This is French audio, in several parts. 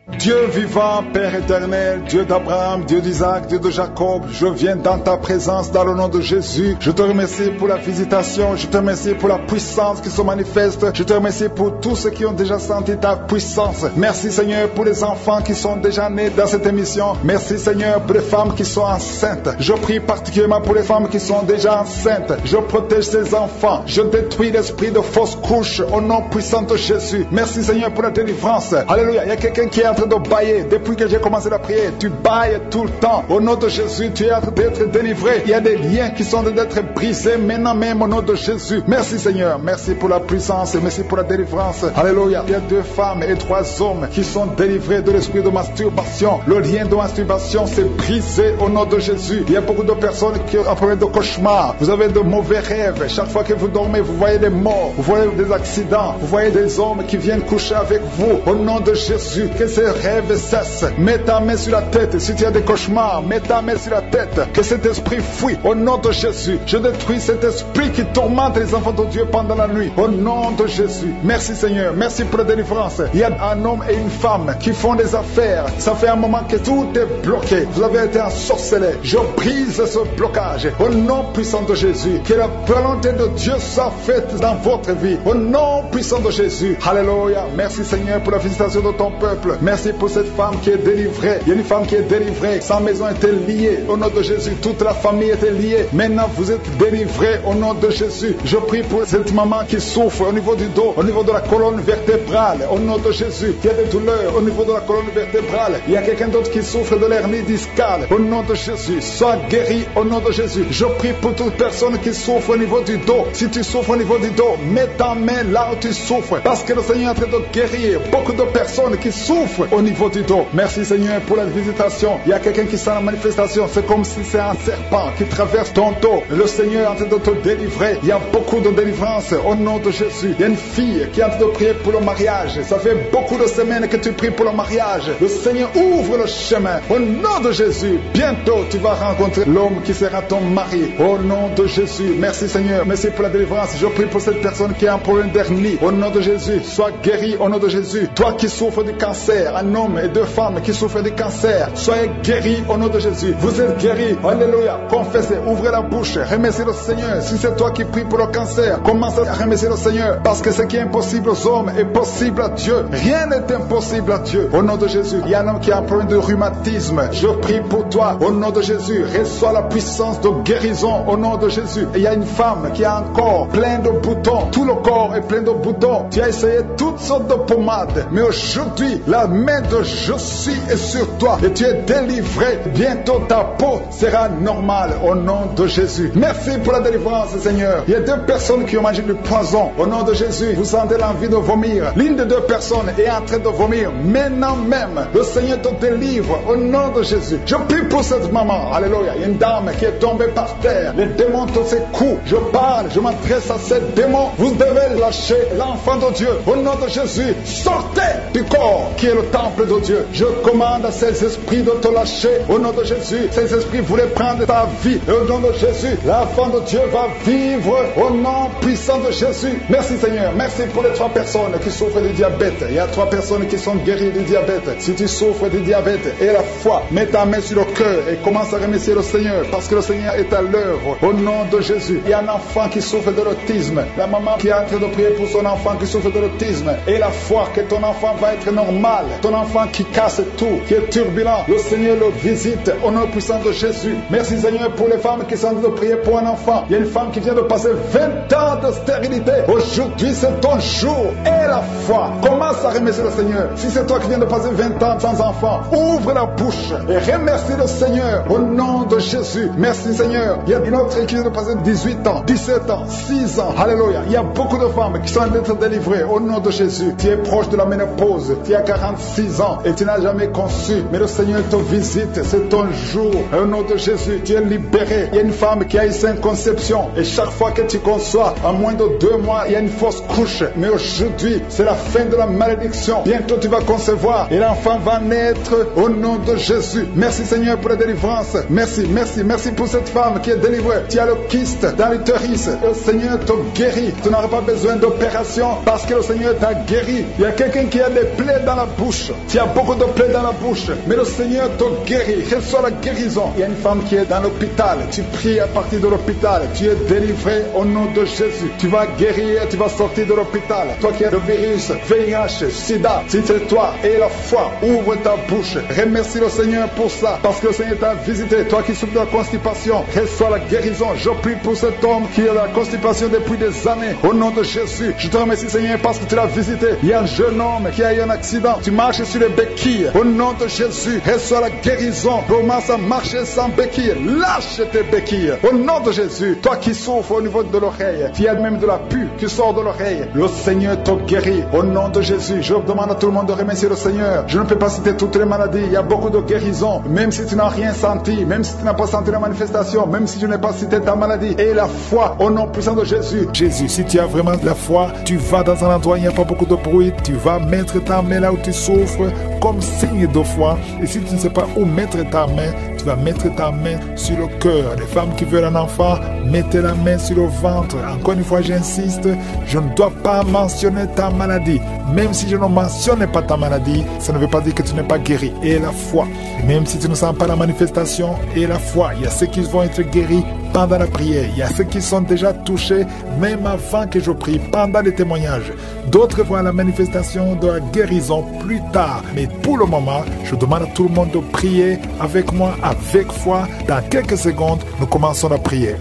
Dieu vivant, Père éternel, Dieu d'Abraham, Dieu d'Isaac, Dieu de Jacob, je viens dans ta présence dans le nom de Jésus. Je te remercie pour la visitation, je te remercie pour la puissance qui se manifeste, je te remercie pour tous ceux qui ont déjà senti ta puissance. Merci Seigneur pour les enfants qui sont déjà nés dans cette émission. Merci Seigneur pour les femmes qui sont enceintes. Je prie particulièrement pour les femmes qui sont déjà enceintes. Je protège ces enfants. Je détruis l'esprit de fausse couche au nom puissant de Jésus. Merci Seigneur pour la délivrance. Alléluia. Il y a quelqu'un qui est en train de bailler. Depuis que j'ai commencé la prière, tu bailles tout le temps. Au nom de Jésus, tu es en train d'être délivré. Il y a des liens qui sont en train d'être brisés maintenant même au nom de Jésus. Merci Seigneur. Merci pour la puissance et merci pour la délivrance. Alléluia. Il y a 2 femmes et 3 hommes qui sont délivrés de l'esprit de masturbation. Le lien de masturbation s'est brisé au nom de Jésus. Il y a beaucoup de personnes qui ont un problème de cauchemar. Vous avez de mauvais rêves. Chaque fois que vous dormez, vous voyez des morts, vous voyez des accidents, vous voyez des hommes qui viennent coucher avec vous. Au nom de Jésus, que ces rêves cessent. Mets ta main sur la tête. Si tu as des cauchemars, mets ta main sur la tête. Que cet esprit fuit. Au nom de Jésus, je détruis cet esprit qui tourmente les enfants de Dieu pendant la nuit. Au nom de Jésus. Merci Seigneur. Merci pour la délivrance. Il y a un homme et une femme qui font des affaires. Ça fait un moment que tout est bloqué. Vous avez été ensorcelé. Je brise ce blocage. Au nom puissant de Jésus. Que la volonté de Dieu soit faite dans votre vie. Au nom puissant de Jésus. Alléluia. Merci Seigneur pour la visitation de ton peuple. Merci pour cette femme qui est délivrée. Il y a une femme qui est délivrée. Sa maison était liée. Au nom de Jésus. Toute la famille était liée. Maintenant vous êtes délivrés au nom de Jésus. Je prie pour cette maman qui souffre au niveau du dos, au niveau de la colonne vertébrale. Au nom de Jésus. Qui a des douleurs au niveau de la colonne vertébrale. Il y a quelqu'un d'autre qui souffre de l'hernie discale. Au nom de Jésus. Sois guéri au nom de Jésus. Je prie pour toute personne qui souffre au niveau du dos. Si tu souffres au niveau du dos, mets ta main là où tu souffres. Parce que le Seigneur est en train de guérir beaucoup de personnes qui souffrent au niveau du dos. Merci Seigneur pour la visitation. Il y a quelqu'un qui sent la manifestation. C'est comme si c'est un serpent qui traverse ton dos. Le Seigneur est en train de te délivrer. Il y a beaucoup de délivrance au nom de Jésus. Il y a une fille qui est en train de prier pour le mariage. Ça fait beaucoup de semaines que tu pries pour le mariage. Le Seigneur ouvre le chemin. Au nom de Jésus, bientôt tu vas rencontrer l'homme qui sera ton mari. Au nom de Jésus. Merci Seigneur. Merci pour la délivrance. Je prie pour cette personne qui a un problème d'hernie. Au nom de Jésus, sois guéri au nom de Jésus. Toi qui souffres du cancer, un homme et 2 femmes qui souffrent du cancer, soyez guéris au nom de Jésus. Vous êtes guéris. Alléluia. Confessez, ouvrez la bouche, remerciez le Seigneur. Si c'est toi qui pries pour le cancer, commence à remercier le Seigneur. Parce que ce qui est impossible aux hommes est possible à Dieu. Rien n'est impossible à Dieu. Au nom de Jésus. Il y a un homme qui a un problème de rhumatisme. Je prie pour toi. Au nom de Jésus. Reçois la puissance de guérison au nom de Jésus. Et il y a une femme qui a un corps plein de boutons. Tout le corps est plein de boutons. Tu as essayé toutes sortes de pommades. Mais aujourd'hui, la main de je suis est sur toi. Et tu es délivré. Bientôt ta peau sera normale au nom de Jésus. Merci pour la délivrance Seigneur. Il y a 2 personnes qui ont mangé du poison. Au nom de Jésus, vous sentez l'envie de vomir. L'une des 2 personnes est en train de vomir. Maintenant même, le Seigneur te délivre au nom de Jésus. Je prie pour cette maman. Alléluia. Il y a une dame qui est tombée par terre. Les démons te secouent. Je parle, je m'adresse à ces démons. Vous devez lâcher l'enfant de Dieu. Au nom de Jésus, sortez du corps qui est le temple de Dieu. Je commande à ces esprits de te lâcher. Au nom de Jésus, ces esprits voulaient prendre ta vie. Et au nom de Jésus, l'enfant de Dieu va vivre au nom puissant de Jésus. Merci Seigneur. Merci pour les 3 personnes qui souffrent du diabète. Il y a 3 personnes qui sont guéries du diabète. Si tu souffres du diabète et la foi, mets ta main sur le cœur et commence à remercier le Seigneur parce que le Seigneur est à l'œuvre. Au nom de Jésus. Il y a un enfant qui souffre de l'autisme. La maman qui est en train de prier pour son enfant qui souffre de l'autisme. Et la foi que ton enfant va être normal. Ton enfant qui casse tout, qui est turbulent. Le Seigneur le visite au nom puissant de Jésus. Merci Seigneur pour les femmes qui sont en train de prier pour un enfant. Il y a une femme qui vient de passer 20 ans de stérilité. Aujourd'hui c'est ton jour. Et la foi. Commence à remercier le Seigneur. Si c'est toi qui viens de passer 20 ans sans enfant, ouvre la bouche et remercie le Seigneur au nom de Jésus. Merci Seigneur. Il y a une autre qui vient de passer 18 ans, 17 ans, 6 ans. Alléluia. Il y a beaucoup de femmes qui sont en train d'être délivrées au nom de Jésus. Tu es proche de la ménopause. Tu as 46 ans et tu n'as jamais conçu. Mais le Seigneur te visite. C'est ton jour. Au nom de Jésus, tu es libéré. Il y a une femme qui a une sainte conception. Et chaque fois que tu conçois, en moins de 2 mois, il y a une fausse couche. Mais aujourd'hui, c'est la fin de la malédiction. Bientôt tu vas concevoir et l'enfant va naître au nom de Jésus. Merci Seigneur pour la délivrance. Merci, merci, merci pour cette femme qui est délivrée. Tu as le kyste dans l'utérus. Le Seigneur te guérit. Tu n'auras pas besoin d'opération parce que le Seigneur t'a guéri. Il y a quelqu'un qui a des des plaies dans la bouche. Tu as beaucoup de plaies dans la bouche, mais le Seigneur te guérit. Reçois la guérison. Il y a une femme qui est dans l'hôpital. Tu pries à partir de l'hôpital. Tu es délivré au nom de Jésus. Tu vas guérir, tu vas sortir de l'hôpital. Toi qui as le virus, VIH, SIDA, si c'est toi et la foi, ouvre ta bouche. Remercie le Seigneur pour ça, parce que le Seigneur t'a visité. Toi qui souffres de la constipation, reçois la guérison. Je prie pour cet homme qui a la constipation depuis des années. Au nom de Jésus, je te remercie Seigneur parce que tu l'as visité. Il y a un jeune homme qui a eu un accident. Tu marches sur les béquilles. Au nom de Jésus, reçois la guérison. Commence à marcher sans béquilles. Lâche tes béquilles. Au nom de Jésus, toi qui souffres au niveau de l'oreille, tu as même de la pus qui sort de l'oreille. Le Seigneur te guérit. Au nom de Jésus, je demande à tout le monde de remercier le Seigneur. Je ne peux pas citer toutes les maladies. Il y a beaucoup de guérisons. Même si tu n'as rien senti, même si tu n'as pas senti la manifestation, même si je n'ai pas cité ta maladie, et la foi au nom puissant de Jésus. Jésus, si tu as vraiment la foi, tu vas dans un endroit où il n'y a pas beaucoup de bruit, tu vas mettre ta main là où tu souffres comme signe de foi. Et si tu ne sais pas où mettre ta main, tu vas mettre ta main sur le cœur. Les femmes qui veulent un enfant, mettez la main sur le ventre. Encore une fois, j'insiste, je ne dois pas mentionner ta maladie. Même si je ne mentionne pas ta maladie, ça ne veut pas dire que tu n'es pas guéri. Et la foi, même si tu ne sens pas la manifestation, et la foi, il y a ceux qui vont être guéris pendant la prière. Il y a ceux qui sont déjà touchés même avant que je prie, pendant les témoignages. D'autres voient la manifestation de la guérison plus tard. Mais pour le moment, je demande à tout le monde de prier avec moi, avec foi. Dans quelques secondes, nous commençons la prière.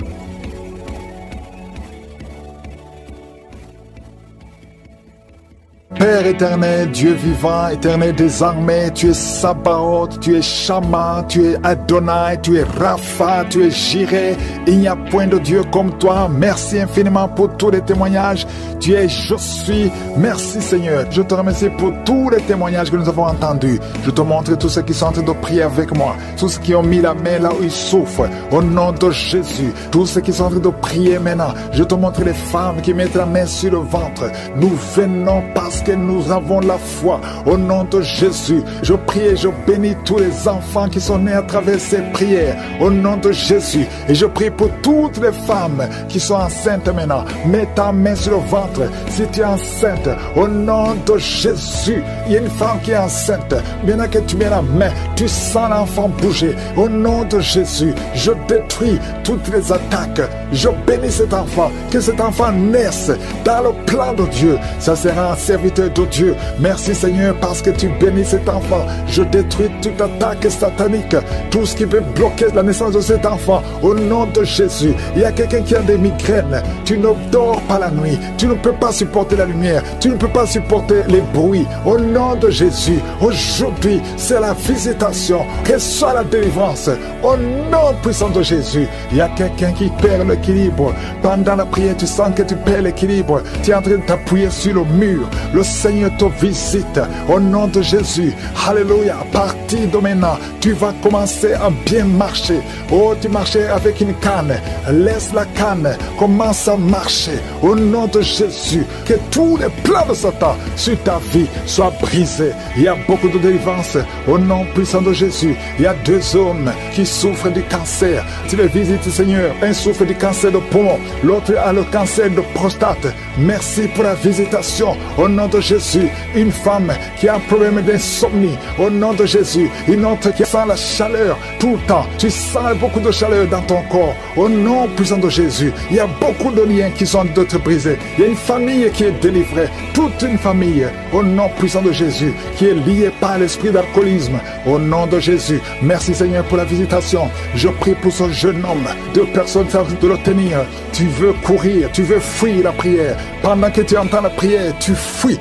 Père éternel, Dieu vivant, éternel des armées, tu es Sabaoth, tu es Shama, tu es Adonai, tu es Rapha, tu es Jireh. Il n'y a point de Dieu comme toi. Merci infiniment pour tous les témoignages. Tu es Je suis. Merci Seigneur. Je te remercie pour tous les témoignages que nous avons entendus. Je te montre tous ceux qui sont en train de prier avec moi. Tous ceux qui ont mis la main là où ils souffrent. Au nom de Jésus. Tous ceux qui sont en train de prier maintenant. Je te montre les femmes qui mettent la main sur le ventre. Nous venons parce que nous avons la foi. Au nom de Jésus, je prie et je bénis tous les enfants qui sont nés à travers ces prières. Au nom de Jésus. Et je prie pour toutes les femmes qui sont enceintes maintenant. Mets ta main sur le ventre si tu es enceinte. Au nom de Jésus. Il y a une femme qui est enceinte. Maintenant que tu mets la main, tu sens l'enfant bouger. Au nom de Jésus, je détruis toutes les attaques. Je bénis cet enfant. Que cet enfant naisse dans le plan de Dieu. Ça sera un serviteur de Dieu. Merci Seigneur parce que tu bénis cet enfant. Je détruis toute attaque satanique, tout ce qui peut bloquer la naissance de cet enfant. Au nom de Jésus. Il y a quelqu'un qui a des migraines. Tu ne dors pas la nuit. Tu ne peux pas supporter la lumière. Tu ne peux pas supporter les bruits. Au nom de Jésus. Aujourd'hui, c'est la visitation. Reçois la délivrance. Au nom puissant de Jésus. Il y a quelqu'un qui perd l'équilibre. Pendant la prière, tu sens que tu perds l'équilibre. Tu es en train de t'appuyer sur le mur. Le Seigneur te visite au nom de Jésus. Alléluia. À partir de maintenant, tu vas commencer à bien marcher. Oh, tu marchais avec une canne. Laisse la canne. Commence à marcher au nom de Jésus. Que tous les plans de Satan sur ta vie soient brisés. Il y a beaucoup de délivrance au nom puissant de Jésus. Il y a 2 hommes qui souffrent du cancer. Tu les visites, Seigneur. Un souffre du cancer de poumon. L'autre a le cancer de prostate. Merci pour la visitation. Au nom de Jésus, une femme qui a un problème d'insomnie, au nom de Jésus, une autre qui sent la chaleur tout le temps, tu sens beaucoup de chaleur dans ton corps, au nom puissant de Jésus, il y a beaucoup de liens qui sont d'être brisés, il y a une famille qui est délivrée, toute une famille, au nom puissant de Jésus, qui est liée par l'esprit d'alcoolisme, au nom de Jésus. Merci Seigneur pour la visitation. Je prie pour ce jeune homme, 2 personnes savent de le tenir, tu veux courir, tu veux fuir la prière, pendant que tu entends la prière, tu fuis,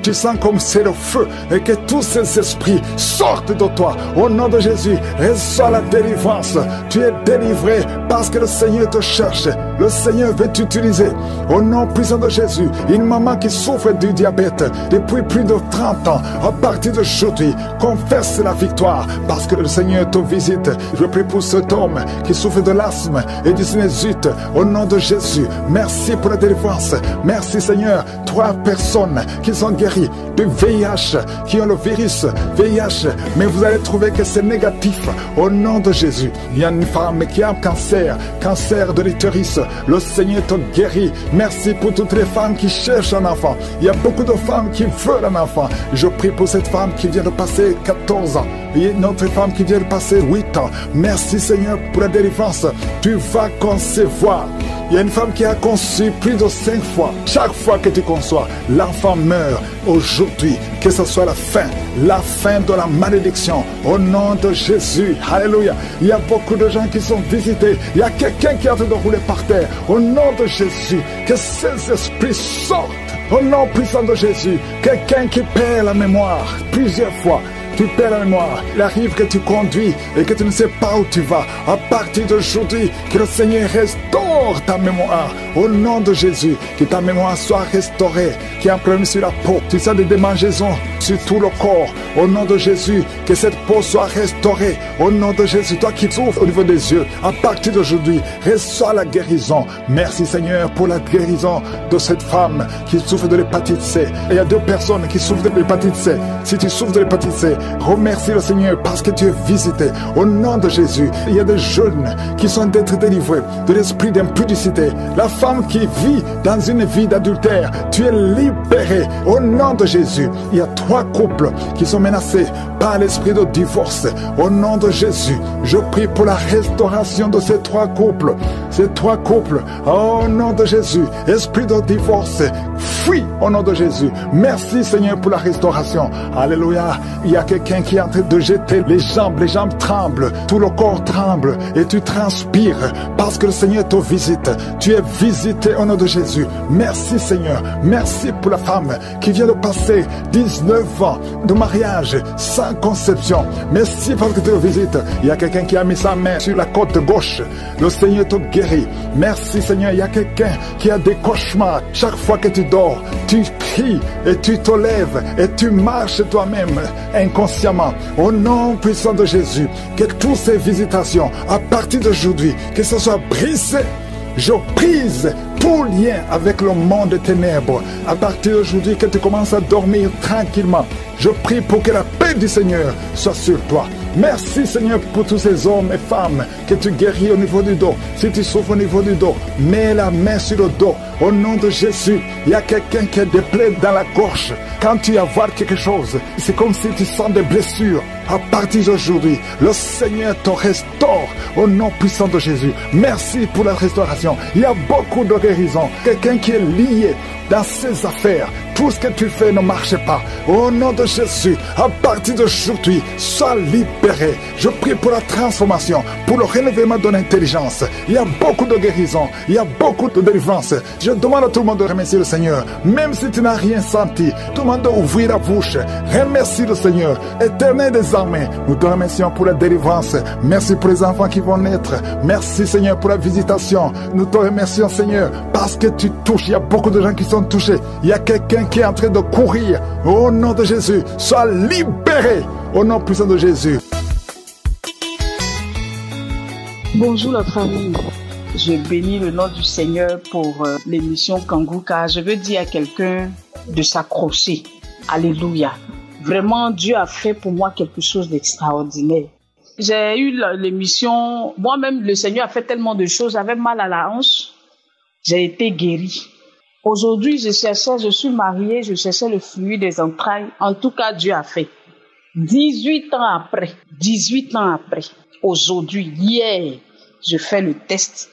tu sens comme c'est le feu et que tous ces esprits sortent de toi. Au nom de Jésus, reçois la délivrance. Tu es délivré parce que le Seigneur te cherche. Le Seigneur veut t'utiliser. Au nom puissant de Jésus, une maman qui souffre du diabète depuis plus de 30 ans, à partir d'aujourd'hui, confesse la victoire parce que le Seigneur te visite. Je prie pour cet homme qui souffre de l'asthme et du sinusite. Au nom de Jésus, merci pour la délivrance. Merci Seigneur. 3 personnes personnes qui sont guéries de VIH, qui ont le virus VIH, mais vous allez trouver que c'est négatif. Au nom de Jésus, il y a une femme qui a un cancer de l'utérus. Le Seigneur te guérit. Merci pour toutes les femmes qui cherchent un enfant. Il y a beaucoup de femmes qui veulent un enfant. Je prie pour cette femme qui vient de passer 14 ans. Il y a une autre femme qui vient de passer 8 ans. Merci Seigneur pour la délivrance. Tu vas concevoir. Il y a une femme qui a conçu plus de 5 fois. Chaque fois que tu conçois, l'enfant meurt. Aujourd'hui, que ce soit la fin de la malédiction. Au nom de Jésus. Alléluia. Il y a beaucoup de gens qui sont visités. Il y a quelqu'un qui est en train de rouler par terre. Au nom de Jésus, que ces esprits sortent. Au nom puissant de Jésus, quelqu'un qui perd la mémoire plusieurs fois. Tu perds la mémoire. Il arrive que tu conduis et que tu ne sais pas où tu vas. À partir d'aujourd'hui, que le Seigneur restaure ta mémoire. Au nom de Jésus, que ta mémoire soit restaurée. Qu'il y ait un problème sur la peau. Tu sens des démangeaisons sur tout le corps. Au nom de Jésus, que cette peau soit restaurée. Au nom de Jésus, toi qui souffres au niveau des yeux, à partir d'aujourd'hui, reçois la guérison. Merci Seigneur pour la guérison de cette femme qui souffre de l'hépatite C. Et il y a 2 personnes qui souffrent de l'hépatite C. Si tu souffres de l'hépatite C, remercie le Seigneur parce que tu es visité. Au nom de Jésus, il y a des jeunes qui sont d'être délivrés de l'esprit d'impudicité. La femme qui vit dans une vie d'adultère, tu es libéré. Au nom de Jésus, il y a 3 couples qui sont menacés par l'esprit de divorce. Au nom de Jésus, je prie pour la restauration de ces 3 couples. Ces 3 couples, au nom de Jésus, esprit de divorce, fuis au nom de Jésus. Merci Seigneur pour la restauration. Alléluia. Il y a quelqu'un qui est en train de jeter les jambes tremblent, tout le corps tremble et tu transpires parce que le Seigneur te visite. Tu es visité au nom de Jésus. Merci Seigneur. Merci pour la femme qui vient de passer 19 ans de mariage sans conception. Merci parce que tu te visites. Il y a quelqu'un qui a mis sa main sur la côte gauche. Le Seigneur te guérit. Merci Seigneur. Il y a quelqu'un qui a des cauchemars. Chaque fois que tu dors, tu cries et tu te lèves et tu marches toi-même inconsciemment. Au nom puissant de Jésus, que toutes ces visitations, à partir d'aujourd'hui, que ce soit brisé. Je brise tout lien avec le monde des ténèbres. À partir d'aujourd'hui, que tu commences à dormir tranquillement. Je prie pour que la paix du Seigneur soit sur toi. Merci Seigneur pour tous ces hommes et femmes que tu guéris au niveau du dos. Si tu souffres au niveau du dos, mets la main sur le dos. Au nom de Jésus, il y a quelqu'un qui a des plaies dans la gorge. Quand tu vas voir quelque chose, c'est comme si tu sens des blessures. À partir d'aujourd'hui, le Seigneur te restaure au nom puissant de Jésus. Merci pour la restauration. Il y a beaucoup de guérison. Quelqu'un qui est lié dans ses affaires. Tout ce que tu fais ne marche pas. Au nom de Jésus, à partir d'aujourd'hui, sois libéré. Je prie pour la transformation, pour le renouvellement de l'intelligence. Il y a beaucoup de guérison. Il y a beaucoup de délivrance. Je demande à tout le monde de remercier le Seigneur. Même si tu n'as rien senti, tout le monde doit ouvrir la bouche. Remercie le Seigneur. Éternel des armées, nous te remercions pour la délivrance. Merci pour les enfants qui vont naître. Merci Seigneur pour la visitation. Nous te remercions Seigneur parce que tu touches. Il y a beaucoup de gens qui sont touchés. Il y a quelqu'un qui est en train de courir. Au nom de Jésus, sois libéré. Au nom puissant de Jésus. Bonjour la famille. Je bénis le nom du Seigneur pour l'émission Kangouka. Je veux dire à quelqu'un de s'accrocher. Alléluia. Vraiment, Dieu a fait pour moi quelque chose d'extraordinaire. J'ai eu l'émission, moi-même, le Seigneur a fait tellement de choses. J'avais mal à la hanche. J'ai été guérie. Aujourd'hui, je suis mariée, je cherchais le fluide des entrailles. En tout cas, Dieu a fait. 18 ans après, aujourd'hui, hier, je fais le test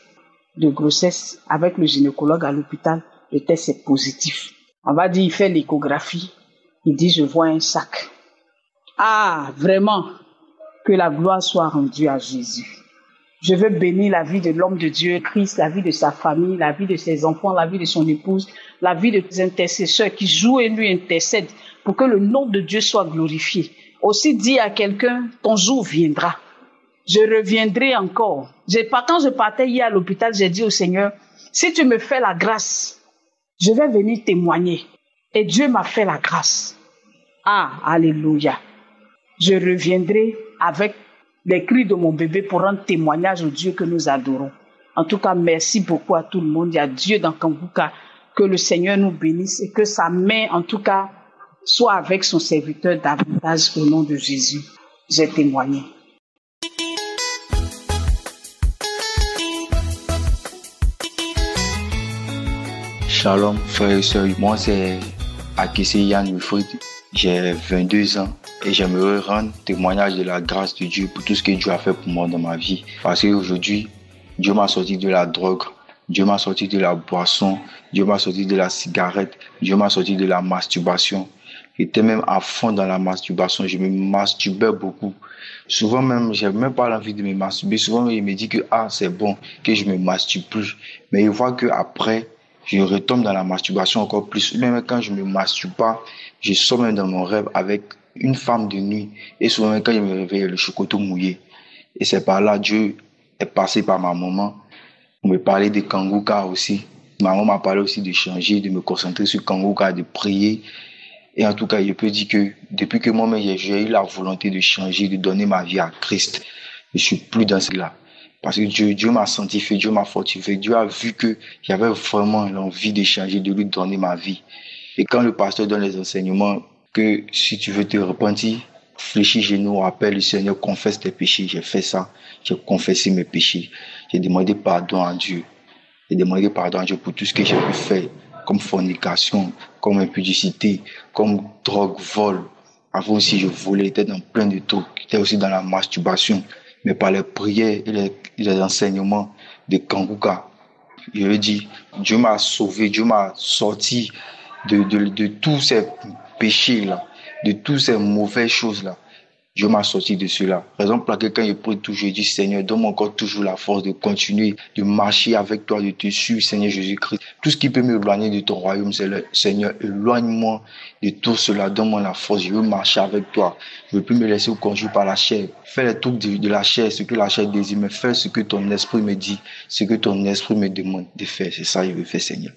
de grossesse avec le gynécologue à l'hôpital. Le test est positif. On va dire, il fait l'échographie. Il dit, je vois un sac. Ah, vraiment, que la gloire soit rendue à Jésus. Je veux bénir la vie de l'homme de Dieu, Christ, la vie de sa famille, la vie de ses enfants, la vie de son épouse, la vie de ses intercesseurs qui jouent et lui intercèdent pour que le nom de Dieu soit glorifié. Aussi dis à quelqu'un, ton jour viendra. Je reviendrai encore. Quand je partais hier à l'hôpital, j'ai dit au Seigneur, si tu me fais la grâce, je vais venir témoigner. Et Dieu m'a fait la grâce. Ah, alléluia. Je reviendrai avec les cris de mon bébé pour rendre témoignage au Dieu que nous adorons. En tout cas, merci beaucoup à tout le monde. Il y a Dieu dans Kangouka. Que le Seigneur nous bénisse et que sa main, en tout cas, soit avec son serviteur davantage au nom de Jésus. J'ai témoigné. Shalom, frères et sœurs. Moi, c'est Akessé Yann Wilfried. J'ai 22 ans et j'aimerais rendre témoignage de la grâce de Dieu pour tout ce que Dieu a fait pour moi dans ma vie. Parce qu'aujourd'hui, Dieu m'a sorti de la drogue, Dieu m'a sorti de la boisson, Dieu m'a sorti de la cigarette, Dieu m'a sorti de la masturbation. J'étais même à fond dans la masturbation, je me masturbais beaucoup. Souvent même, j'ai même pas l'envie de me masturber. Souvent, il me dit que c'est bon, que je me masturbe plus. Mais il voit que après, je retombe dans la masturbation encore plus. Même quand je me masturbe pas, je sors même dans mon rêve avec une femme de nuit. Et souvent, quand je me réveille, le chocolat mouillé. Et c'est par là, Dieu est passé par ma maman pour me parler de Kangouka aussi. Ma maman m'a parlé aussi de changer, de me concentrer sur Kangouka, de prier. Et en tout cas, je peux dire que depuis que moi-même j'ai eu la volonté de changer, de donner ma vie à Christ, je suis plus dans cela. Parce que Dieu m'a sanctifié, Dieu m'a fortifié. Dieu a vu que j'avais vraiment l'envie de changer, de lui donner ma vie. Et quand le pasteur donne les enseignements que si tu veux te repentir, fléchis genoux, appelle le Seigneur, confesse tes péchés. J'ai fait ça. J'ai confessé mes péchés. J'ai demandé pardon à Dieu. J'ai demandé pardon à Dieu pour tout ce que j'ai pu faire, comme fornication, comme impudicité, comme drogue, vol. Avant aussi, je volais, j'étais dans plein de trucs. J'étais aussi dans la masturbation. Mais par les prières et les enseignements de Kangouka, je veux dire, Dieu m'a sauvé, Dieu m'a sorti de tous ces péchés-là, de toutes ces mauvaises choses-là. Dieu m'a sorti de cela. Raison pour laquelle quand je prie toujours, je dis Seigneur, donne-moi encore toujours la force de continuer, de marcher avec toi, de te suivre, Seigneur Jésus-Christ. Tout ce qui peut m'éloigner de ton royaume, Seigneur, éloigne-moi de tout cela. Donne-moi la force. Je veux marcher avec toi. Je ne veux plus me laisser conduire par la chair. Fais les trucs de la chair, ce que la chair désire, mais fais ce que ton esprit me dit, ce que ton esprit me demande de faire. C'est ça que je veux faire, Seigneur.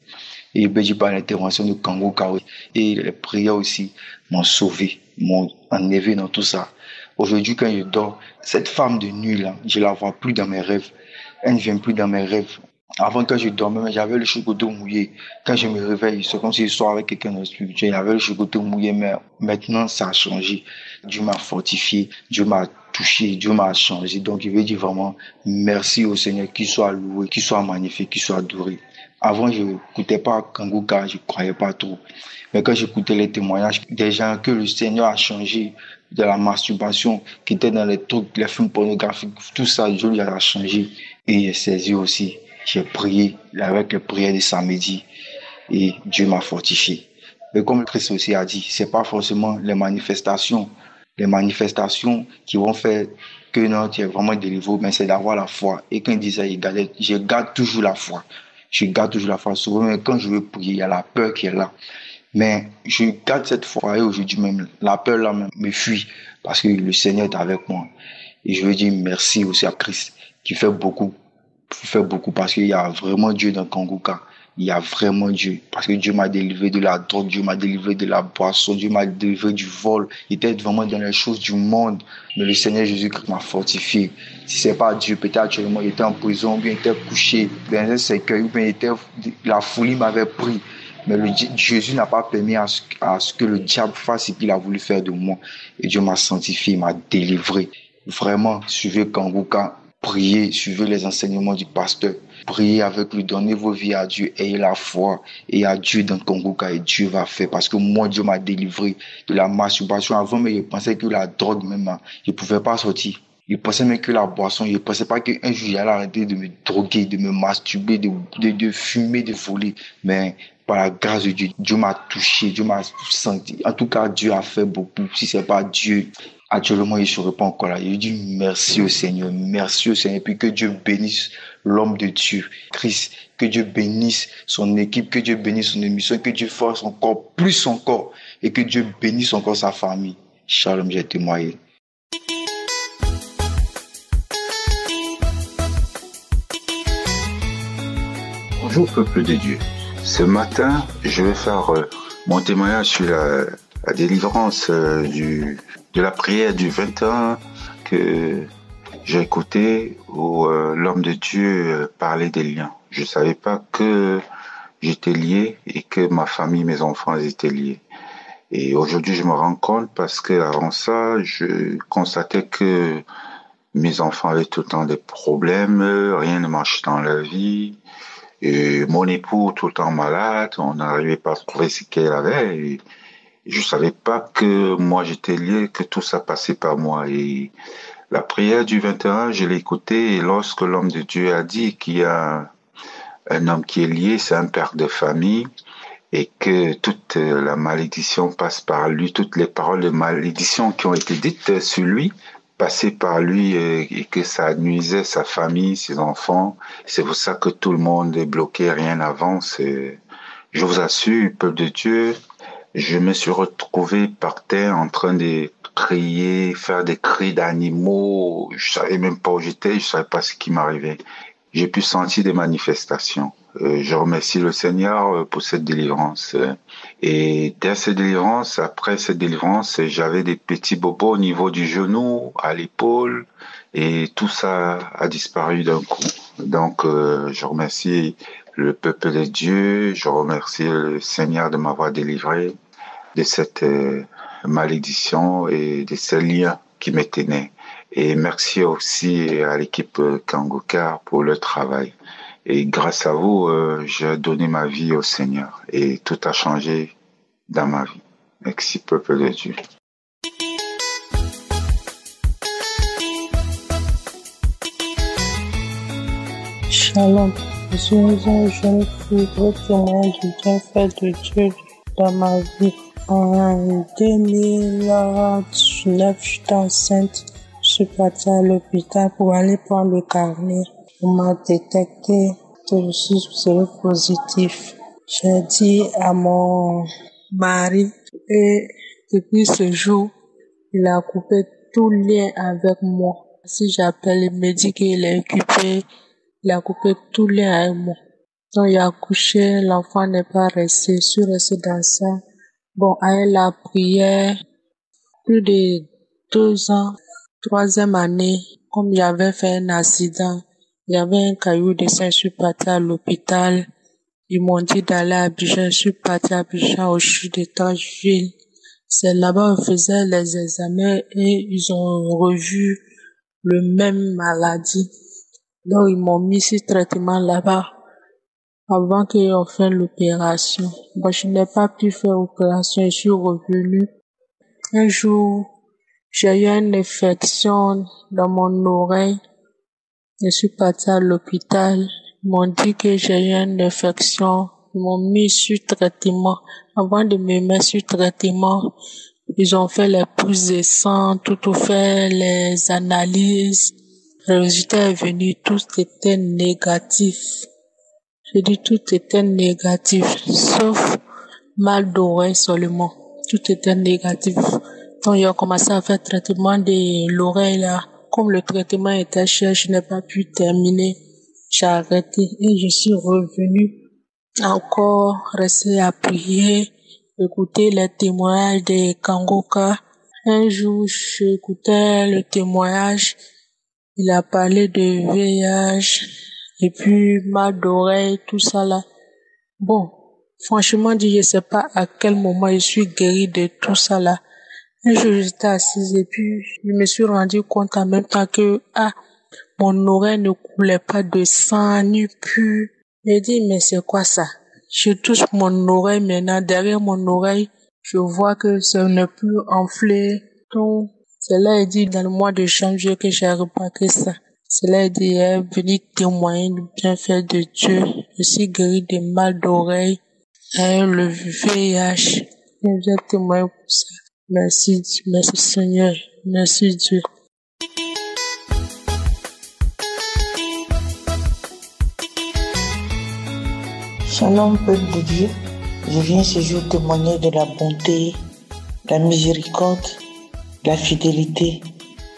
Et je peux dire par l'intervention de Kangouka et les prières aussi m'ont sauvé, m'ont enlevé dans tout ça. Aujourd'hui, quand je dors, cette femme de nuit-là, je ne la vois plus dans mes rêves. Elle ne vient plus dans mes rêves. Avant, quand je dormais, j'avais le chocolat mouillé. Quand je me réveille, c'est comme si je sors avec quelqu'un de spirituel. J'avais le chocolat mouillé, mais maintenant, ça a changé. Dieu m'a fortifié, Dieu m'a touché, Dieu m'a changé. Donc, je veux dire vraiment merci au Seigneur, qu'il soit loué, qu'il soit magnifique, qu'il soit adoré. Avant, je n'écoutais pas Kangouka, je ne croyais pas trop. Mais quand j'écoutais les témoignages des gens que le Seigneur a changé, de la masturbation, qui était dans les trucs, les films pornographiques, tout ça, Dieu lui a changé. Et j'ai saisi aussi. J'ai prié avec les prières de samedi et Dieu m'a fortifié. Et comme le Christ aussi a dit, c'est pas forcément les manifestations qui vont faire que non, tu es vraiment délivré, mais c'est d'avoir la foi. Et quand il disait, je garde toujours la foi. Je garde toujours la foi. Souvent, mais quand je veux prier, il y a la peur qui est là. Mais je garde cette foi et aujourd'hui même, la peur là me fuit parce que le Seigneur est avec moi. Et je veux dire merci aussi à Christ qui fait beaucoup parce qu'il y a vraiment Dieu dans Kangouka. Il y a vraiment Dieu. Parce que Dieu m'a délivré de la drogue, Dieu m'a délivré de la boisson, Dieu m'a délivré du vol. Il était vraiment dans les choses du monde. Mais le Seigneur Jésus-Christ m'a fortifié. Si c'est pas Dieu, peut-être actuellement, il était en prison, ou bien il était couché dans un cercueil, ou bien la folie m'avait pris. Mais Jésus n'a pas permis à ce que le diable fasse ce qu'il a voulu faire de moi. Et Dieu m'a sanctifié, m'a délivré. Vraiment, suivez Kangouka, priez, suivez les enseignements du pasteur. Priez avec lui, donnez vos vies à Dieu, ayez la foi et à Dieu dans Kangouka et Dieu va faire. Parce que moi, Dieu m'a délivré de la masturbation. Avant, mais je pensais que la drogue même, je ne pouvais pas sortir. Je pensais même que la boisson, je ne pensais pas qu'un jour j'allais arrêter de me droguer, de me masturber, de fumer, de voler. Mais par la grâce de Dieu, Dieu m'a touché, Dieu m'a senti. En tout cas, Dieu a fait beaucoup. Si ce n'est pas Dieu, actuellement, je ne serais pas encore là. Je dis merci au Seigneur, et puis que Dieu bénisse l'homme de Dieu, Christ, que Dieu bénisse son équipe, que Dieu bénisse son émission, que Dieu fasse encore plus encore, et que Dieu bénisse encore sa famille. Shalom, j'ai témoigné. Bonjour peuple de Dieu. Ce matin, je vais faire mon témoignage sur la délivrance de la prière du 21 que j'ai écouté où l'homme de Dieu parlait des liens. Je ne savais pas que j'étais lié et que ma famille, mes enfants étaient liés. Et aujourd'hui, je me rends compte parce que avant ça, je constatais que mes enfants avaient tout le temps des problèmes, rien ne marchait dans leur vie. Et mon époux tout le temps malade, on n'arrivait pas à trouver ce qu'elle avait. Et je savais pas que moi j'étais lié, que tout ça passait par moi. Et la prière du 21, je l'ai écoutée et lorsque l'homme de Dieu a dit qu'il y a un homme qui est lié, c'est un père de famille et que toute la malédiction passe par lui, toutes les paroles de malédiction qui ont été dites sur lui passaient par lui et que ça nuisait sa famille, ses enfants. C'est pour ça que tout le monde est bloqué, rien n'avance. Je vous assure, peuple de Dieu, je me suis retrouvé par terre en train de crier, faire des cris d'animaux. Je savais même pas où j'étais, je savais pas ce qui m'arrivait. J'ai pu sentir des manifestations. Je remercie le Seigneur pour cette délivrance. Et dès cette délivrance, après cette délivrance, j'avais des petits bobos au niveau du genou, à l'épaule, et tout ça a disparu d'un coup. Donc, je remercie le peuple de Dieu, je remercie le Seigneur de m'avoir délivré de cette malédiction et de ces liens qui me tenaient. Et merci aussi à l'équipe Kangouka pour le travail. Et grâce à vous, j'ai donné ma vie au Seigneur et tout a changé dans ma vie. Merci, peuple de Dieu. Shalom. Je suis une jeune fille témoin du bienfait de Dieu dans ma vie. En 2019, j'étais enceinte. Je suis partie à l'hôpital pour aller prendre le carnet. On m'a détecté que je suis séropositif. J'ai dit à mon mari et depuis ce jour, il a coupé tout lien avec moi. Si j'appelle, il me dit qu'il est occupé. Il a coupé tout lien avec moi. Donc il a accouché, l'enfant n'est pas resté, je suis restée dans ça. Bon, avec la prière, plus de 2 ans, 3e année, comme j'avais fait un accident, il y avait un caillou de sang, je suis partie à l'hôpital. Ils m'ont dit d'aller à Abidjan, je suis partie à Abidjan au CHU de Tancheville. C'est là-bas où on faisait les examens et ils ont revu le même maladie. Donc ils m'ont mis sur traitement là-bas avant qu'on fasse l'opération. Bon, je n'ai pas pu faire l'opération, je suis revenue. Un jour, j'ai eu une infection dans mon oreille. Je suis partie à l'hôpital. Ils m'ont dit que j'ai eu une infection. Ils m'ont mis sur traitement. Avant de me mettre sur traitement, ils ont fait les prises de sang, tout fait les analyses. Le résultat est venu, tout était négatif. Je dis tout était négatif, sauf mal d'oreille seulement. Tout était négatif. Donc, ils ont commencé à faire traitement de l'oreille là. Comme le traitement était cher, je n'ai pas pu terminer. J'ai arrêté et je suis revenue encore rester à prier, écouter les témoignages de Kangouka. Un jour, j'écoutais le témoignage. Il a parlé de VIH et puis mal d'oreille, tout ça là. Bon, franchement dit, je sais pas à quel moment je suis guérie de tout ça là. Un jour, j'étais assise et puis je me suis rendu compte en même temps que mon oreille ne coulait pas de sang ni pu. J'ai dit, mais c'est quoi ça? Je touche mon oreille maintenant, derrière mon oreille, je vois que ça n'est plus enflé. Donc, c'est là, il dit, dans le mois de janvier que j'ai remarqué ça. C'est là, il dit, il est venu témoigner du bienfait de Dieu. Je suis guéri de mal d'oreille, le VIH. Et j'ai témoigné pour ça. Merci Seigneur. Merci Dieu. Shalom, peuple de Dieu. Je viens ce jour témoigner de la bonté, de la miséricorde, de la fidélité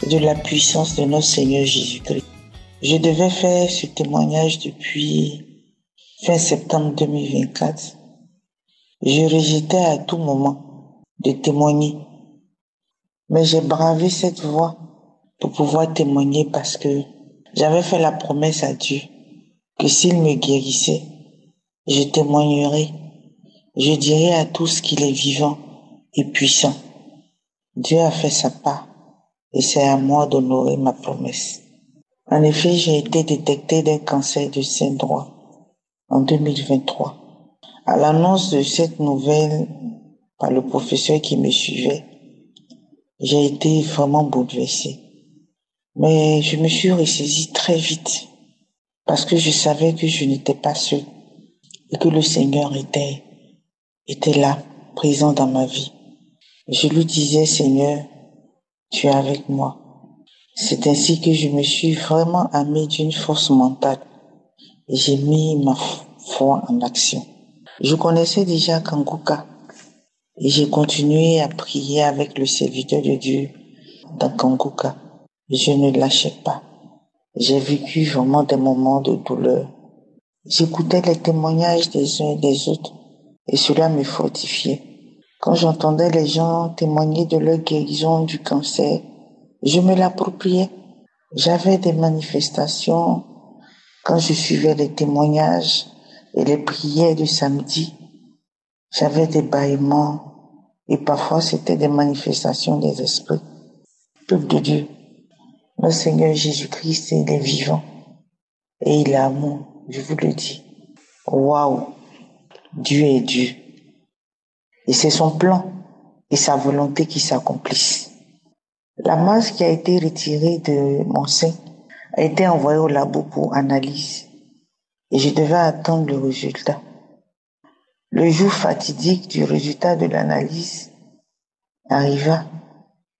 et de la puissance de notre Seigneur Jésus-Christ. Je devais faire ce témoignage depuis fin septembre 2024. Je rejetais à tout moment de témoigner. Mais j'ai bravé cette voie pour pouvoir témoigner parce que j'avais fait la promesse à Dieu que s'il me guérissait, Je témoignerai. Je dirai à tous qu'il est vivant et puissant. Dieu a fait sa part et c'est à moi d'honorer ma promesse. En effet, j'ai été détectée d'un cancer du sein droit en 2023. À l'annonce de cette nouvelle par le professeur qui me suivait, j'ai été vraiment bouleversée. Mais je me suis ressaisie très vite parce que je savais que je n'étais pas seule et que le Seigneur était là, présent dans ma vie. Je lui disais, Seigneur, tu es avec moi. C'est ainsi que je me suis vraiment armée d'une force mentale et j'ai mis ma foi en action. Je connaissais déjà Kanguka et j'ai continué à prier avec le serviteur de Dieu dans Kanguka. Je ne lâchais pas. J'ai vécu vraiment des moments de douleur. J'écoutais les témoignages des uns et des autres et cela me fortifiait. Quand j'entendais les gens témoigner de leur guérison du cancer, je me l'appropriais. J'avais des manifestations quand je suivais les témoignages et les prières du samedi. J'avais des bâillements et parfois c'était des manifestations des esprits. Peuple de Dieu, notre Seigneur Jésus-Christ, il est vivant et il est amour, je vous le dis. Waouh, Dieu est Dieu. Et c'est son plan et sa volonté qui s'accomplissent. La masse qui a été retirée de mon sein a été envoyée au labo pour analyse et je devais attendre le résultat. Le jour fatidique du résultat de l'analyse arriva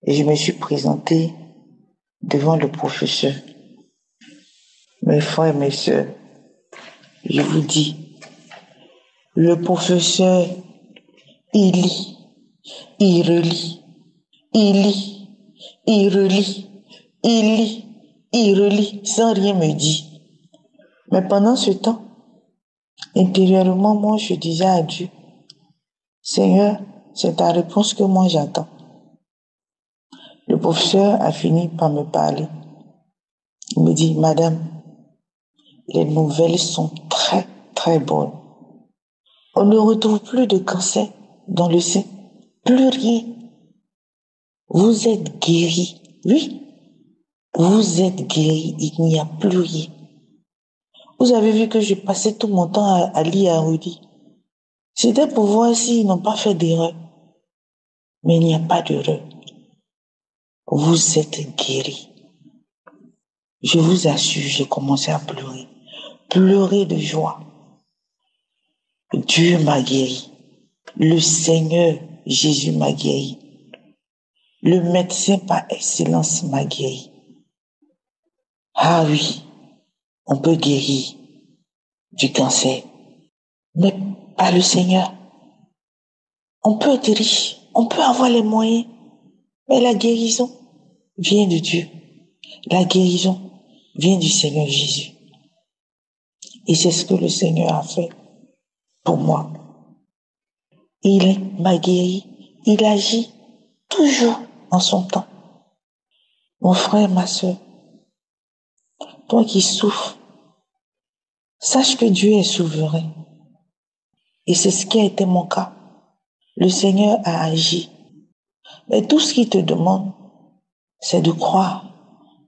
et je me suis présentée devant le professeur. Mes frères et mes sœurs, je vous dis, le professeur, il lit, il relit, il lit, il relit, il lit, il relit, sans rien me dire. Mais pendant ce temps, intérieurement, moi, je disais à Dieu, Seigneur, c'est ta réponse que moi j'attends. Le professeur a fini par me parler. Il me dit, Madame, les nouvelles sont très, très bonnes. On ne retrouve plus de cancer dans le sein. Plus rien. Vous êtes guéri. Oui, vous êtes guéri. Il n'y a plus rien. Vous avez vu que je passais tout mon temps à lire, à redire. C'était pour voir s'ils n'ont pas fait d'erreur. Mais il n'y a pas d'erreur. Vous êtes guéri. Je vous assure, j'ai commencé à pleurer. Pleurer de joie. Dieu m'a guéri. Le Seigneur Jésus m'a guéri. Le médecin par excellence m'a guéri. Ah oui, on peut guérir du cancer, mais pas le Seigneur. On peut être riche, on peut avoir les moyens, mais la guérison vient de Dieu. La guérison vient du Seigneur Jésus. Et c'est ce que le Seigneur a fait pour moi. Il m'a guéri, il agit toujours en son temps. Mon frère, ma soeur, toi qui souffres, sache que Dieu est souverain. Et c'est ce qui a été mon cas. Le Seigneur a agi. Mais tout ce qu'il te demande, c'est de croire,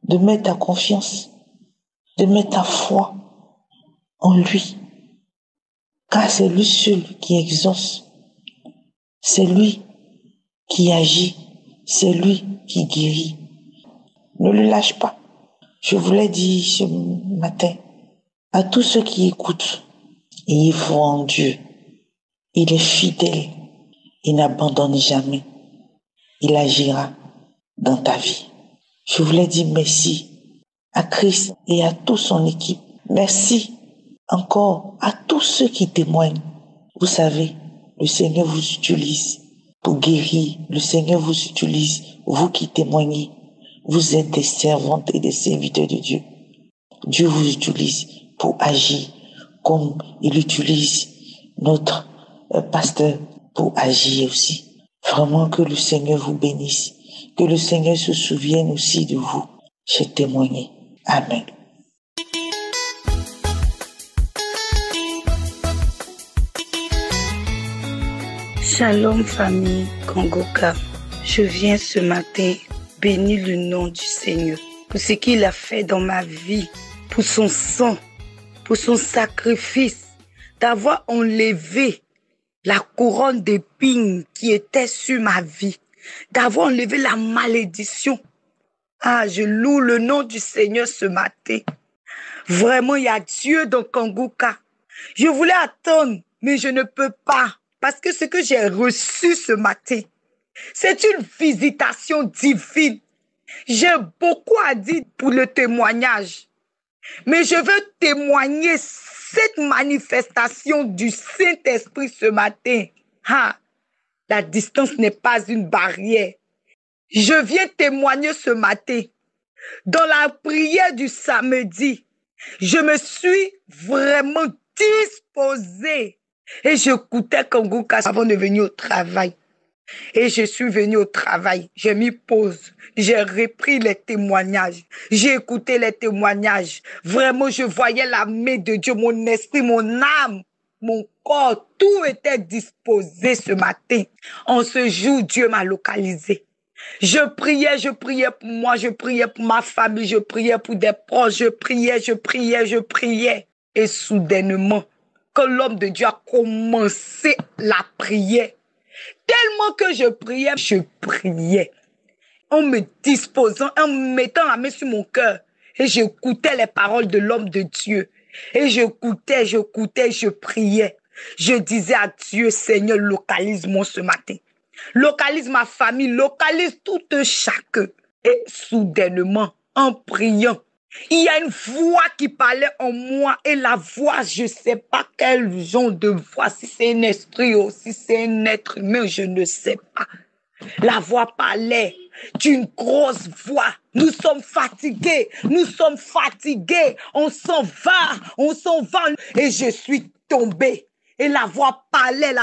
de mettre ta confiance, de mettre ta foi en lui. Car c'est lui seul qui exauce. C'est lui qui agit. C'est lui qui guérit. Ne le lâche pas. Je vous l'ai dit ce matin à tous ceux qui écoutent. Ayez foi en Dieu. Il est fidèle. Il n'abandonne jamais. Il agira dans ta vie. Je vous l'ai dit merci à Christ et à toute son équipe. Merci encore à tous ceux qui témoignent. Vous savez, le Seigneur vous utilise pour guérir. Le Seigneur vous utilise, vous qui témoignez. Vous êtes des servantes et des serviteurs de Dieu. Dieu vous utilise pour agir comme il utilise notre pasteur pour agir aussi. Vraiment que le Seigneur vous bénisse. Que le Seigneur se souvienne aussi de vous. J'ai témoigné. Amen. Shalom famille Kangoka. Je viens ce matin bénir le nom du Seigneur pour ce qu'il a fait dans ma vie, pour son sang, pour son sacrifice, d'avoir enlevé la couronne d'épines qui était sur ma vie, d'avoir enlevé la malédiction. Ah, je loue le nom du Seigneur ce matin. Vraiment, il y a Dieu dans Kangoka. Je voulais attendre, mais je ne peux pas. Parce que ce que j'ai reçu ce matin, c'est une visitation divine. J'ai beaucoup à dire pour le témoignage. Mais je veux témoigner cette manifestation du Saint-Esprit ce matin. Ah, la distance n'est pas une barrière. Je viens témoigner ce matin. Dans la prière du samedi, je me suis vraiment disposée. Et j'écoutais Kangoka avant de venir au travail. Et je suis venue au travail. J'ai mis pause. J'ai repris les témoignages. J'ai écouté les témoignages. Vraiment, je voyais la main de Dieu, mon esprit, mon âme, mon corps. Tout était disposé ce matin. En ce jour, Dieu m'a localisé. Je priais pour moi, je priais pour ma famille, je priais pour des proches, je priais. Et soudainement, quand l'homme de Dieu a commencé la prière, tellement que je priais, en me disposant, en mettant la main sur mon cœur, et j'écoutais les paroles de l'homme de Dieu, et j'écoutais, je priais. Je disais à Dieu, Seigneur, localise-moi ce matin. Localise ma famille, localise tout chacun. Et soudainement, en priant, il y a une voix qui parlait en moi. Et la voix, je ne sais pas quel genre de voix, si c'est un esprit ou si c'est un être humain, je ne sais pas. La voix parlait d'une grosse voix. Nous sommes fatigués, on s'en va. Et je suis tombée. Et la voix parlait,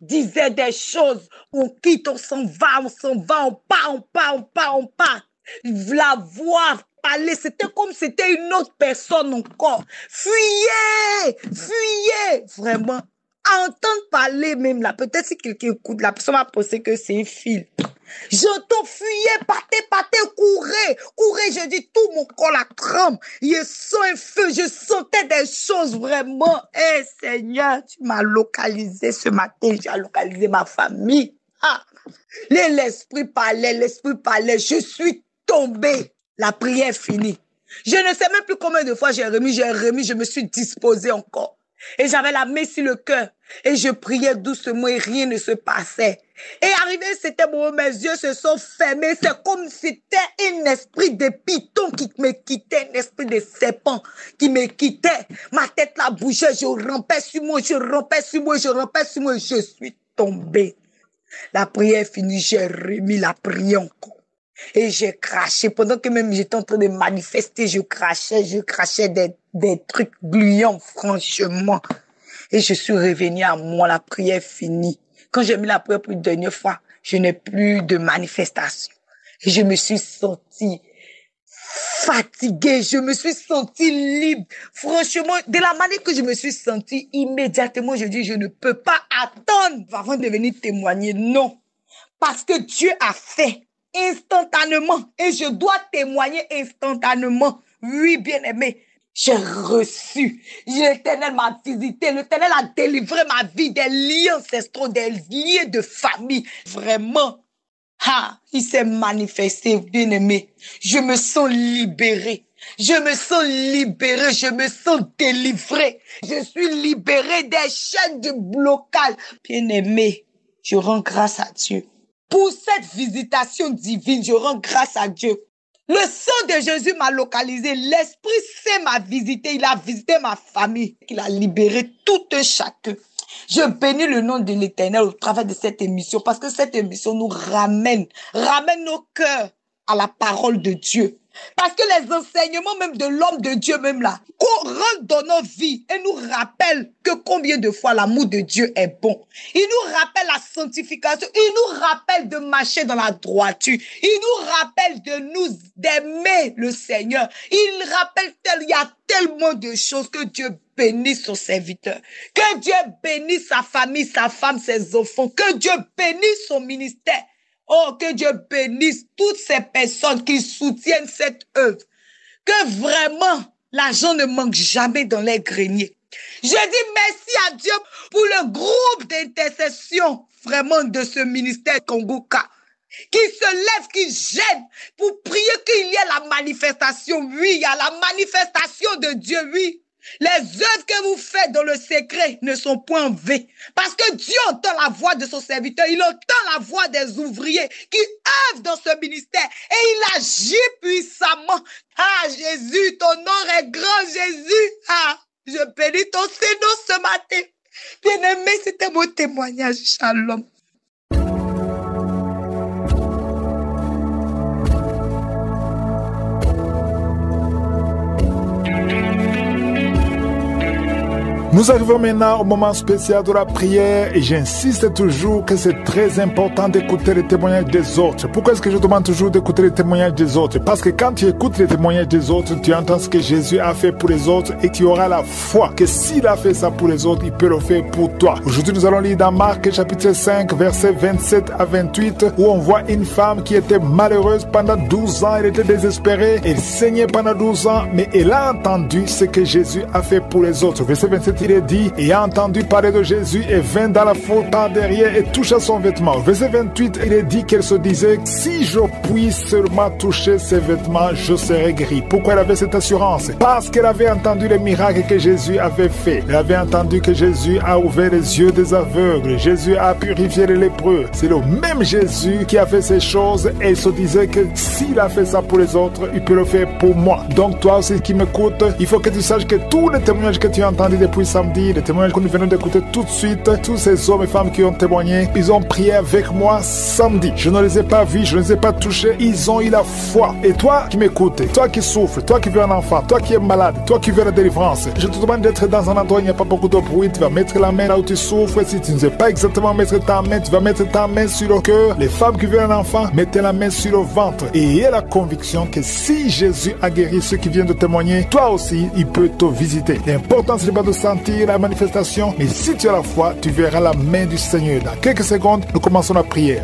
disait des choses. On quitte, on s'en va, on part. La voix parlait, c'était comme si c'était une autre personne encore. Fuyez! Vraiment. À entendre parler même là, peut-être si quelqu'un écoute, la personne va penser que c'est un film. J'entends fuyez, partez, courez, je dis tout mon corps la tremble. Je sens un feu, je sentais des choses vraiment. Eh Seigneur, tu m'as localisé ce matin, tu as localisé ma famille. Ah, l'esprit parlait, je suis tombée. La prière est finie. Je ne sais même plus combien de fois j'ai remis, je me suis disposée encore. Et j'avais la main sur le cœur. Et je priais doucement et rien ne se passait. Et arrivé, c'était bon, mes yeux se sont fermés. C'est comme si c'était un esprit de python qui me quittait, un esprit de serpent qui me quittait. Ma tête la bougeait, je rampais sur moi, je suis tombée. La prière est finie, j'ai remis la prière encore. Et j'ai craché. Pendant que même j'étais en train de manifester, je crachais des trucs gluants, franchement. Et je suis revenue à moi, la prière finie. Quand j'ai mis la prière pour une dernière fois, je n'ai plus de manifestation. Et je me suis sentie fatiguée, je me suis sentie libre. Franchement, de la manière que je me suis sentie, immédiatement, je dis, je ne peux pas attendre avant de venir témoigner. Non. Parce que Dieu a fait instantanément. Et je dois témoigner instantanément. Oui, bien-aimé. J'ai reçu. L'Éternel m'a visité. L'Éternel a délivré ma vie des liens ancestraux, des liens de famille. Vraiment. Ah, il s'est manifesté, bien-aimé. Je me sens libérée. Je me sens délivrée. Je suis libérée des chaînes de blocage. Bien-aimé, je rends grâce à Dieu. Pour cette visitation divine, je rends grâce à Dieu. Le sang de Jésus m'a localisé. L'Esprit Saint m'a visité. Il a visité ma famille. Il a libéré tout un chacun. Je bénis le nom de l'Éternel au travers de cette émission parce que cette émission nous ramène nos cœurs à la parole de Dieu. Parce que les enseignements même de l'homme de Dieu même là, rentrent dans nos vies et nous rappellent que combien de fois l'amour de Dieu est bon. Il nous rappelle la sanctification, il nous rappelle de marcher dans la droiture, il nous rappelle d'aimer le Seigneur. Il rappelle il y a tellement de choses. Que Dieu bénisse son serviteur, que Dieu bénisse sa famille, sa femme, ses enfants, que Dieu bénisse son ministère. Oh, que Dieu bénisse toutes ces personnes qui soutiennent cette œuvre. Que vraiment, l'argent ne manque jamais dans les greniers. Je dis merci à Dieu pour le groupe d'intercession vraiment de ce ministère Kongoka, qui se lève, qui gêne pour prier qu'il y ait la manifestation. Oui, il y a la manifestation de Dieu, oui. Les œuvres que vous faites dans le secret ne sont point vaines. Parce que Dieu entend la voix de son serviteur. Il entend la voix des ouvriers qui œuvrent dans ce ministère. Et il agit puissamment. Ah, Jésus, ton nom est grand, Jésus. Ah, je bénis ton Seigneur ce matin. Bien-aimé, c'était mon témoignage. Shalom. Nous arrivons maintenant au moment spécial de la prière et j'insiste toujours que c'est très important d'écouter les témoignages des autres. Pourquoi est-ce que je demande toujours d'écouter les témoignages des autres? Parce que quand tu écoutes les témoignages des autres, tu entends ce que Jésus a fait pour les autres et tu auras la foi que s'il a fait ça pour les autres, il peut le faire pour toi. Aujourd'hui, nous allons lire dans Marc chapitre 5, versets 27 à 28, où on voit une femme qui était malheureuse pendant 12 ans. Elle était désespérée, elle saignait pendant 12 ans, mais elle a entendu ce que Jésus a fait pour les autres. Verset 27, il est dit, et a entendu parler de Jésus et vint dans la foule par derrière et toucha son vêtement. Verset 28, il est dit qu'elle se disait, si je puis seulement toucher ses vêtements, je serai guérie. Pourquoi elle avait cette assurance? Parce qu'elle avait entendu les miracles que Jésus avait fait. Elle avait entendu que Jésus a ouvert les yeux des aveugles. Jésus a purifié les lépreux. C'est le même Jésus qui a fait ces choses et il se disait que s'il a fait ça pour les autres, il peut le faire pour moi. Donc toi aussi qui m'écoutes, il faut que tu saches que tous les témoignages que tu as entendus depuis samedi, les témoignages que nous venons d'écouter tout de suite, tous ces hommes et femmes qui ont témoigné, ils ont prié avec moi samedi. Je ne les ai pas vus, je ne les ai pas touchés, ils ont eu la foi. Et toi qui m'écoutes, toi qui souffres, toi qui veux un enfant, toi qui es malade, toi qui veux la délivrance, je te demande d'être dans un endroit où il n'y a pas beaucoup de bruit. Tu vas mettre la main là où tu souffres. Si tu ne sais pas exactement mettre ta main, tu vas mettre ta main sur le cœur. Les femmes qui veulent un enfant, mettez la main sur le ventre et aie la conviction que si Jésus a guéri ceux qui viennent de témoigner, toi aussi, il peut te visiter. L'important, ce n'est pas de sentir la manifestation, mais si tu as la foi, tu verras la main du Seigneur. Dans quelques secondes, nous commençons la prière.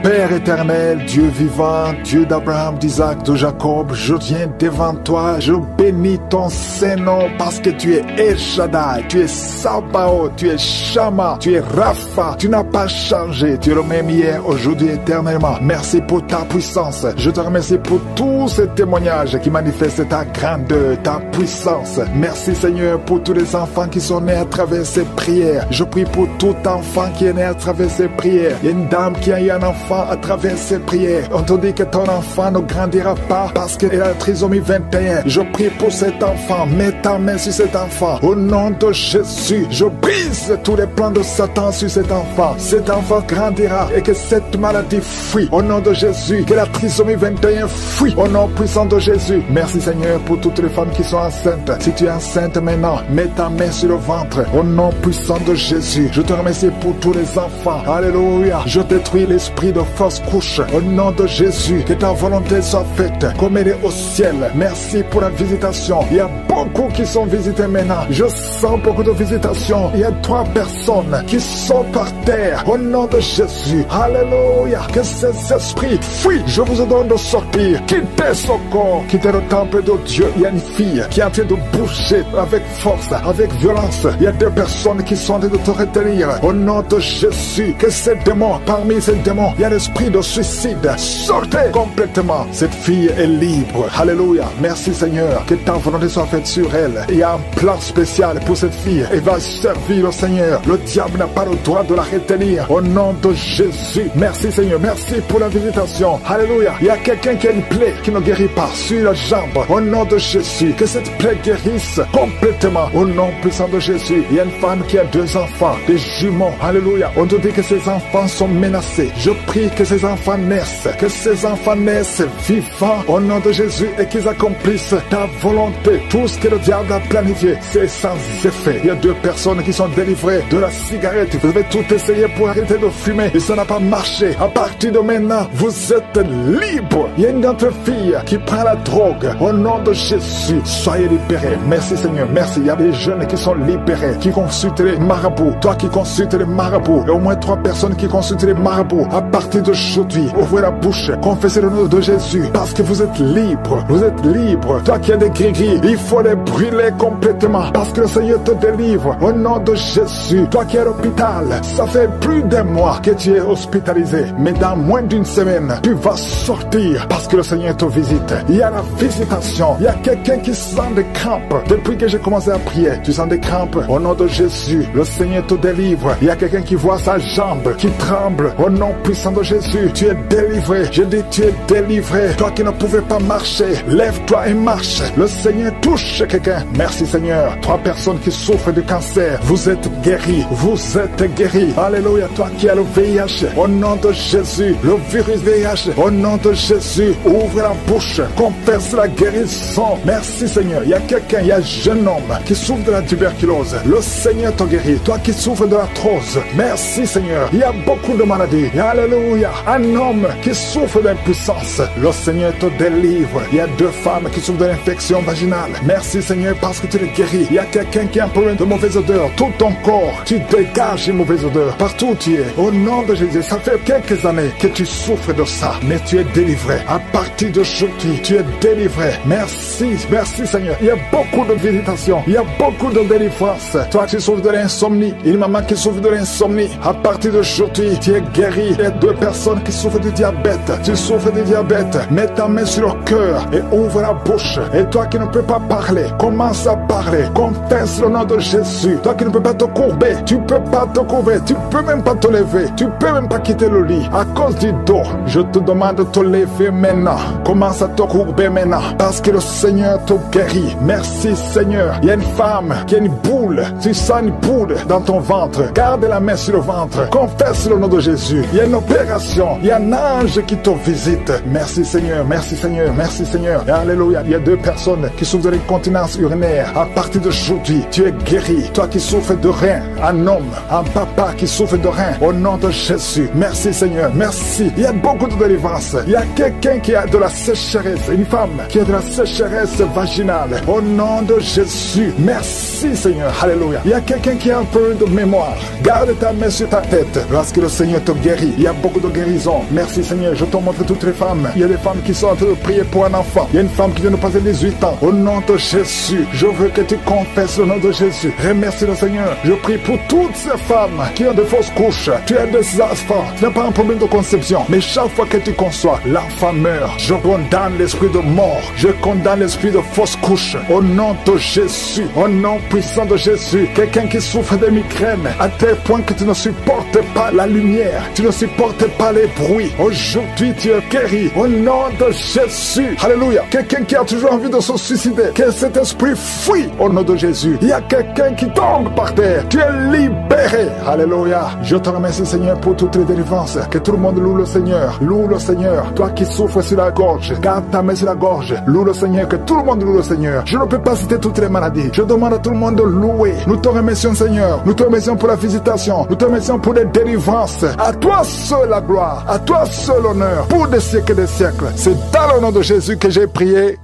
Père éternel, Dieu vivant, Dieu d'Abraham, d'Isaac, de Jacob, je viens devant toi, je bénis ton Saint-Nom parce que tu es El Shaddai, tu es Sabaoth, tu es Shama, tu es Rapha, tu n'as pas changé, tu es le même hier, aujourd'hui, éternellement. Merci pour ta puissance, je te remercie pour tous ces témoignages qui manifestent ta grandeur, ta puissance. Merci Seigneur pour tous les enfants qui sont nés à travers ces prières. Je prie pour tout enfant qui est né à travers ces prières. Il y a une dame qui a eu un enfant à travers ces prières. On te dit que ton enfant ne grandira pas parce qu'elle a la trisomie 21. Je prie pour cet enfant. Mets ta main sur cet enfant. Au nom de Jésus, je brise tous les plans de Satan sur cet enfant. Cet enfant grandira et que cette maladie fuit. Au nom de Jésus, que la trisomie 21 fuit. Au nom puissant de Jésus. Merci Seigneur pour toutes les femmes qui sont enceintes. Si tu es enceinte maintenant, mets ta main sur le ventre. Au nom puissant de Jésus, je te remercie pour tous les enfants. Alléluia. Je détruis l'esprit de fausse couche. Au nom de Jésus, que ta volonté soit faite comme elle est au ciel. Merci pour la visitation. Il y a beaucoup qui sont visités maintenant. Je sens beaucoup de visitations. Il y a 3 personnes qui sont par terre. Au nom de Jésus. Alléluia. Que ces esprits fuient. Je vous ordonne de sortir. Quittez ce corps. Quittez le temple de Dieu. Il y a une fille qui est en train de bouger avec force, avec violence. Il y a 2 personnes qui sont en train de te retenir. Au nom de Jésus, que ces démons, parmi ces démons, il y a a l'esprit de suicide, sortez complètement. Cette fille est libre. Alléluia. Merci Seigneur. Que ta volonté soit faite sur elle. Il y a un plan spécial pour cette fille. Elle va servir le Seigneur. Le diable n'a pas le droit de la retenir. Au nom de Jésus. Merci Seigneur. Merci pour la visitation. Alléluia. Il y a quelqu'un qui a une plaie qui ne guérit pas sur la jambe. Au nom de Jésus. Que cette plaie guérisse complètement. Au nom puissant de Jésus. Il y a une femme qui a 2 enfants, des jumeaux. Alléluia. On te dit que ces enfants sont menacés. Je prie que ces enfants naissent. Que ces enfants naissent vivants au nom de Jésus et qu'ils accomplissent ta volonté. Tout ce que le diable a planifié, c'est sans effet. Il y a 2 personnes qui sont délivrées de la cigarette. Vous avez tout essayé pour arrêter de fumer et ça n'a pas marché. À partir de maintenant, vous êtes libre. Il y a une autre fille qui prend la drogue. Au nom de Jésus, soyez libérés. Merci Seigneur, merci. Il y a des jeunes qui sont libérés, qui consultent les marabouts. Toi qui consultes les marabouts, il y a au moins 3 personnes qui consultent les marabouts. À partir d'aujourd'hui, ouvrez la bouche, confessez le nom de Jésus, parce que vous êtes libre. Vous êtes libre. Toi qui as des gris-gris, il faut les brûler complètement, parce que le Seigneur te délivre. Au nom de Jésus, toi qui es à l'hôpital, ça fait plus d'1 mois que tu es hospitalisé, mais dans moins d'1 semaine, tu vas sortir, parce que le Seigneur te visite. Il y a la visitation. Il y a quelqu'un qui sent des crampes. Depuis que j'ai commencé à prier, tu sens des crampes. Au nom de Jésus, le Seigneur te délivre. Il y a quelqu'un qui voit sa jambe qui tremble. Au nom puissant de Jésus, tu es délivré. Je dis, tu es délivré. Toi qui ne pouvais pas marcher, lève-toi et marche. Le Seigneur touche quelqu'un. Merci Seigneur. 3 personnes qui souffrent de cancer, vous êtes guéris. Vous êtes guéris. Alléluia. Toi qui as le VIH, au nom de Jésus, le virus VIH, au nom de Jésus, ouvre la bouche, confesse la guérison. Merci Seigneur. Il y a quelqu'un, il y a un jeune homme qui souffre de la tuberculose. Le Seigneur te guérit. Toi qui souffres de l'arthrose, merci Seigneur. Il y a beaucoup de maladies. Alléluia. Un homme qui souffre d'impuissance, le Seigneur te délivre. Il y a 2 femmes qui souffrent de l'infection vaginale. Merci Seigneur parce que tu les guéris. Il y a quelqu'un qui a un problème de mauvaise odeur. Tout ton corps, tu dégages une mauvaise odeur. Partout où tu es, au nom de Jésus, ça fait quelques années que tu souffres de ça, mais tu es délivré. À partir d'aujourd'hui, tu es délivré. Merci, merci Seigneur. Il y a beaucoup de visitations. Il y a beaucoup de délivrance. Toi, tu souffres de l'insomnie. Il y a une maman qui souffre de l'insomnie. À partir d'aujourd'hui, tu es guéri. Il y a 2 personnes qui souffrent du diabète. Tu souffres du diabète. Mets ta main sur le cœur et ouvre la bouche. Et toi qui ne peux pas parler, commence à parler. Confesse le nom de Jésus. Toi qui ne peux pas te courber, tu peux pas te courber. Tu peux même pas te lever. Tu peux même pas quitter le lit. À cause du dos, je te demande de te lever maintenant. Commence à te courber maintenant. Parce que le Seigneur te guérit. Merci Seigneur. Il y a une femme qui a une boule. Tu sens une boule dans ton ventre. Garde la main sur le ventre. Confesse le nom de Jésus. Il y a une opération. Il y a un ange qui te visite. Merci Seigneur. Merci Seigneur. Merci Seigneur. Et alléluia. Il y a 2 personnes qui souffrent de l'incontinence urinaire. À partir d'aujourd'hui, tu es guéri. Toi qui souffres de rein, un homme, un papa qui souffre de rein, au nom de Jésus. Merci Seigneur. Merci. Il y a beaucoup de délivrance. Il y a quelqu'un qui a de la sécheresse. Une femme qui a de la sécheresse vaginale. Au nom de Jésus. Merci Seigneur. Alléluia. Il y a quelqu'un qui a un peu de mémoire. Garde ta main sur ta tête parce que le Seigneur te guérit. Il y a beaucoup de guérisons. Merci Seigneur. Je te montre toutes les femmes. Il y a des femmes qui sont en train de prier pour un enfant. Il y a une femme qui vient de passer 18 ans. Au nom de Jésus, je veux que tu confesses le nom de Jésus. Remercie le Seigneur. Je prie pour toutes ces femmes qui ont de fausses couches. Tu as des enfants. Tu n'as pas un problème de conception. Mais chaque fois que tu conçois, l'enfant meurt. Je condamne l'esprit de mort. Je condamne l'esprit de fausse couche. Au nom de Jésus. Au nom puissant de Jésus. Quelqu'un qui souffre de migraine à tel point que tu ne supportes pas la lumière. Tu ne supportes pas les bruits. Aujourd'hui, tu es guéri. Au nom de Jésus. Alléluia. Quelqu'un qui a toujours envie de se suicider. Que cet esprit fuit au nom de Jésus. Il y a quelqu'un qui tombe par terre. Tu es libéré. Alléluia. Je te remercie Seigneur pour toutes les délivrances. Que tout le monde loue le Seigneur. Loue le Seigneur. Toi qui souffres sur la gorge, garde ta main sur la gorge. Loue le Seigneur. Que tout le monde loue le Seigneur. Je ne peux pas citer toutes les maladies. Je demande à tout le monde de louer. Nous te remercions Seigneur. Nous te remercions pour la visitation. Nous te remercions pour les délivrances. À toi seul la gloire. À toi seul l'honneur. Pour des siècles et des siècles. C'est dans le nom de Jésus que j'ai prié.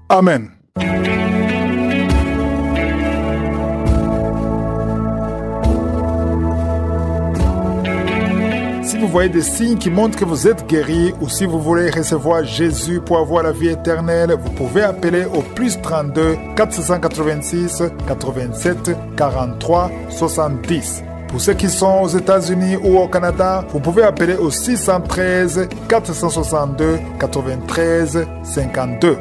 Amen. Si vous voyez des signes qui montrent que vous êtes guéri ou si vous voulez recevoir Jésus pour avoir la vie éternelle, vous pouvez appeler au plus 32 486 87 43 70. Pour ceux qui sont aux États-Unis ou au Canada, vous pouvez appeler au 613 462 93 52.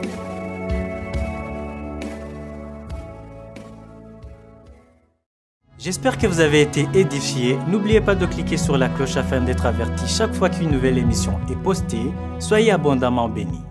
J'espère que vous avez été édifiés. N'oubliez pas de cliquer sur la cloche afin d'être averti chaque fois qu'une nouvelle émission est postée. Soyez abondamment bénis.